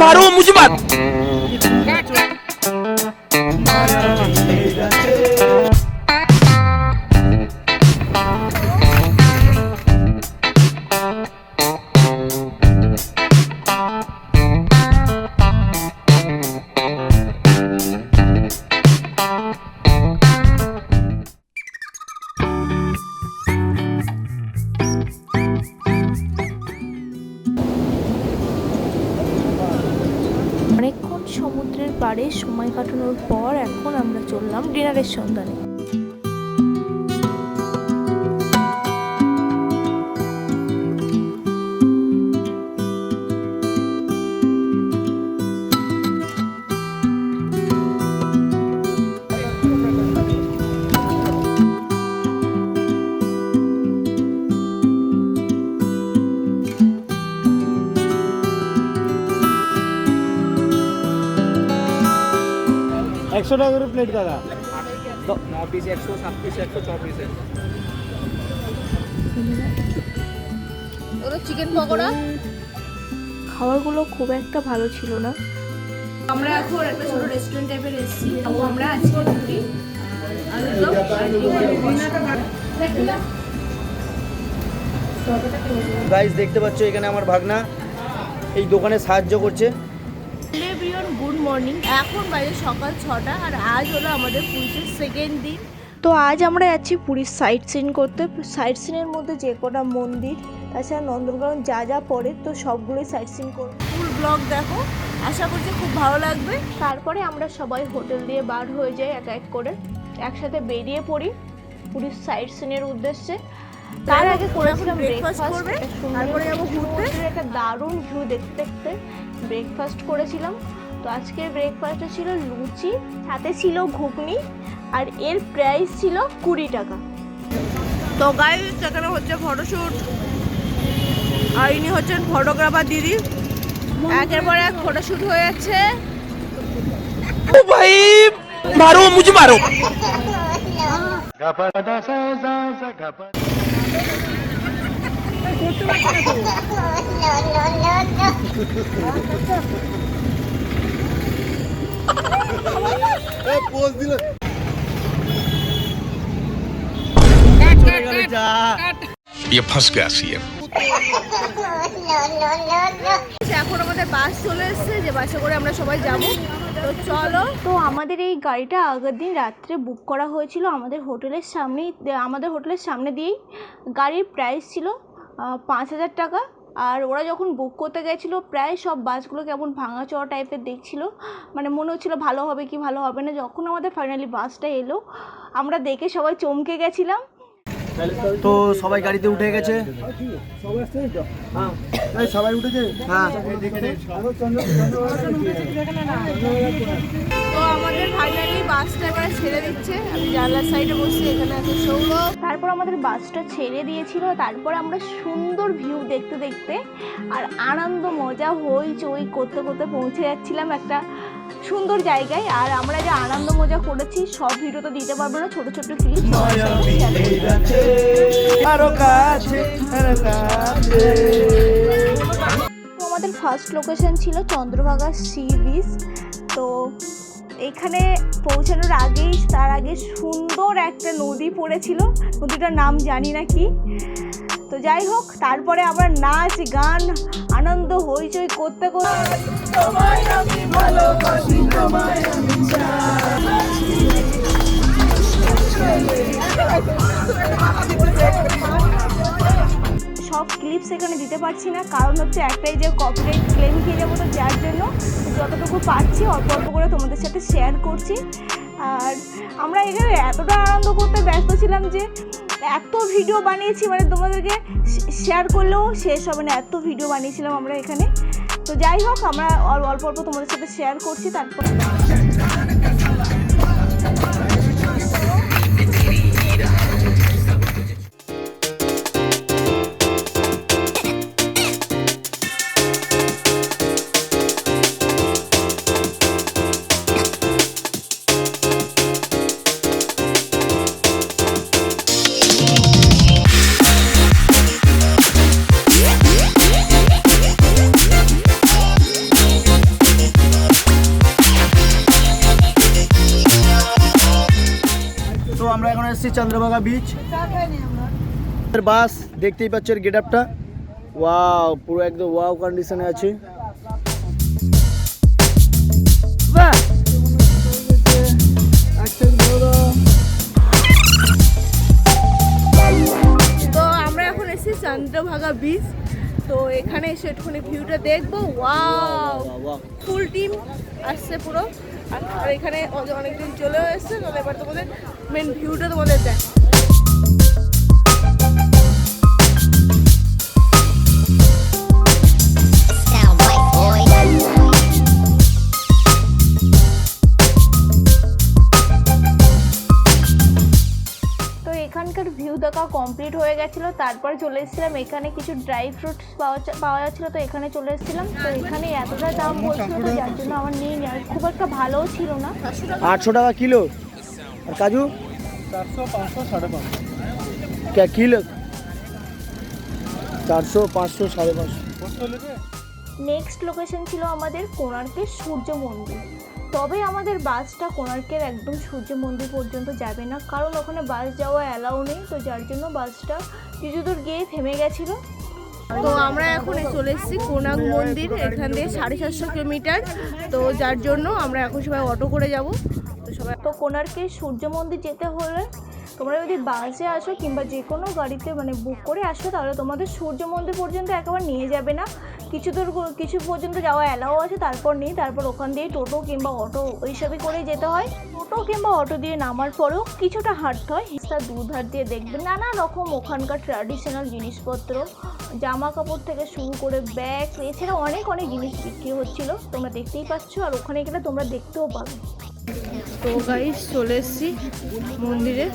मारो मुझे मत। অনেকক্ষণ সমুদ্রের পাড়ে সময় কাটানোর পর এখন আমরা চললাম ডিনারের সন্ধানে। একশো টাকা করে প্লেট দাদা। 9 পিস 100, 7 পিস 100, 6 পিস। ওটা চিকেন পকোড়া। খাবারগুলো খুব একটা ভালো ছিল না। আমরা এখন একটা ছোট রেস্টুরেন্ট টাইপের এসেছি। আমরা আজকে রুটি গাইস দেখতে পাচ্ছ এখানে আমার ভাগনা এই দোকানে সাহায্য করছে। Good morning. এখন বাজে সকাল 6টা আর আজ হলো আমাদের পুরীতে সেকেন্ড দিন। তো আজ আমরা যাচ্ছি পুরীর সাইট সিন করতে। সাইট সিনের মধ্যে যে কটা মন্দির তাছাড়া নন্দনকানন যা যা পড়ে তো সবগুলোই সাইট সিন করব। ফুল ব্লগ দেখো, আশা করছি খুব ভালো লাগবে। তারপরে আমরা সবাই হোটেল দিয়ে বার হয়ে যাই এক এক করে, একসাথে বেরিয়ে পড়ি পুরীর সাইট সিনের উদ্দেশ্যে। তার আগে করেছিলাম ব্রেকফাস্ট করবে, তারপরে যাবো ঘুরতে। একটা দারুণ ভিউ দেখতে দেখতে ব্রেকফাস্ট করেছিলাম। তো আজকের ব্রেকফাস্টে ছিল লুচি, সাথে ছিল ঘুগনি, আর এর প্রাইস ছিল 20 টাকা। তো গাইস এখানে হচ্ছে ফটোশুট, আর ইনি হচ্ছেন ফটোগ্রাফার দিদি। একের পর এক ফটোশুট হয়ে যাচ্ছে। ओ भाई मारो मुझे मारो। পোজ দিল। ये फंस गया सीएम। এখন আমাদের বাস চলে এসেছে, যে বাসে করে আমরা সবাই যাব। তো চলো। তো আমাদের এই গাড়িটা আগের দিন রাত্রে বুক করা হয়েছিল আমাদের হোটেলের সামনে দিয়েই। গাড়ির প্রাইস ছিল 5,000 টাকা। আর ওরা যখন বুক করতে গেছিলো প্রায় সব বাসগুলো কেমন ভাঙাচোরা টাইপের দেখছিল, মানে মনে হচ্ছিলো ভালো হবে কি ভালো হবে না। যখন আমাদের ফাইনালি বাসটা এলো আমরা দেখে সবাই চমকে গেছিলাম। তো সবাই গাড়িতে উঠে গেছে। সবাই উঠেছে। হ্যাঁ তো আমাদের ফাইনালি বাসটা এবারে ছেড়ে দিচ্ছে। আমি জানলার সাইডে বসছি, এখানে আছে সৌরভ। তারপর আমাদের বাসটা ছেড়ে দিয়েছিল। তারপর আমরা সুন্দর ভিউ দেখতে দেখতে আর আনন্দ মজা হইচই করতে করতে পৌঁছে যাচ্ছিলাম একটা সুন্দর জায়গায়। আর আমরা যে আনন্দ মজা করেছি সব ভিডিও তো দিতে পারবো না, ছোট ছোট ক্লিপ আমাদের ফার্স্ট লোকেশন ছিল চন্দ্রভাগা সি বিচ। তো এখানে পৌঁছানোর আগেই তার আগে সুন্দর একটা নদী পড়েছিল, নদীটার নাম জানি না কি। তো যাই হোক, তারপরে আমরা নাচ গান আনন্দ হইচই করতে করতে সব ক্লিপস এখানে দিতে পারছি না, কারণ হচ্ছে একটাই যে কপিরাইট ক্লেম খেয়ে যাবো। তো যার জন্য যতটুকু পারছি অল্প অল্প করে তোমাদের সাথে শেয়ার করছি। আর আমরা এখানে এতটা আনন্দ করতে ব্যস্ত ছিলাম যে এত ভিডিও বানিয়েছি, মানে তোমাদেরকে শেয়ার করলেও শেষ হবে না, এত ভিডিও বানিয়েছিলাম আমরা এখানে। তো যাই হোক, আমরা অল্প অল্প তোমাদের সাথে শেয়ার করছি। তারপর চন্দ্রভাগা বিচ। বাস দেখতেই পাচ্ছ এর গেট আপটা, ওয়াও পুরো একদম ওয়াও কন্ডিশনে আছে। বাহ! তো আমরা এখন এসেছি চন্দ্রভাগা বিচ। তো এখানে এসে একটুখানি ভিউটা দেখবো। ওয়াও, ফুল টিম আসছে পুরো। আর এখানে অনেকদিন চলেও এসছে। তো এবার তোমাদের মেন ভিউটা তোমাদের দেখ। তো এখানকার ভিউ দেখা কমপ্লিট হয়ে গেছিলো, তারপরে চলে এসেছিলাম এখানে কিছু ড্রাই ফ্রুটস পাওয়া যাচ্ছিলো, তো এখানে চলে এসেছিলাম। তো এখানে এতটা দাম বলছিল, তো যার জন্য আমার নিয়ে আর খুব একটা ভালোও ছিল না। 800 টাকা কিলো। আর কাজু 400, 500, 550। क्या किलो? 400, 500, 550। নেক্সট লোকেশন ছিল আমাদের কোণার্কের সূর্য মন্দির। তবে আমাদের বাসটা কোণার্কের একদম সূর্য মন্দির পর্যন্ত যাবে না, কারণ ওখানে বাস যাওয়া অ্যালাউ নেই। তো যার জন্য বাসটা কিছু দূর গিয়ে থেমে গেছিলো। তো আমরা এখন চলে এসেছি কোণার্ক মন্দির। এখান থেকে 750 কিলোমিটার। তো যার জন্য আমরা এখন সবাই অটো করে যাব। তো সবাই তো কোণার্কের সূর্য মন্দির যেতে হলে তোমরা যদি বাসে আসো কিংবা যে কোনো গাড়িতে বুক করে আসো, তাহলে তোমাদের সূর্য মন্দির পর্যন্ত একেবারে নিয়ে যাবে না, কিছু পর্যন্ত যাওয়া অ্যালাও আছে, তারপর নেই। তারপর ওখান দিয়ে টোটো কিংবা অটো ওইসবই করেই যেতে হয়। টোটো কিংবা অটো দিয়ে নামার পরেও কিছুটা হাঁটতে হয়। তার দুধার দিয়ে দেখবে নানা রকম ওখানকার ট্র্যাডিশনাল জিনিসপত্র, জামা কাপড় থেকে শুরু করে ব্যাগ, এছাড়া অনেক জিনিস বিক্রি হচ্ছিলো, তোমরা দেখতেই পাচ্ছ। আর ওখানে গেলে তোমরা দেখতেও পাবে। তো গাইস চলে এসেছি মন্দিরে।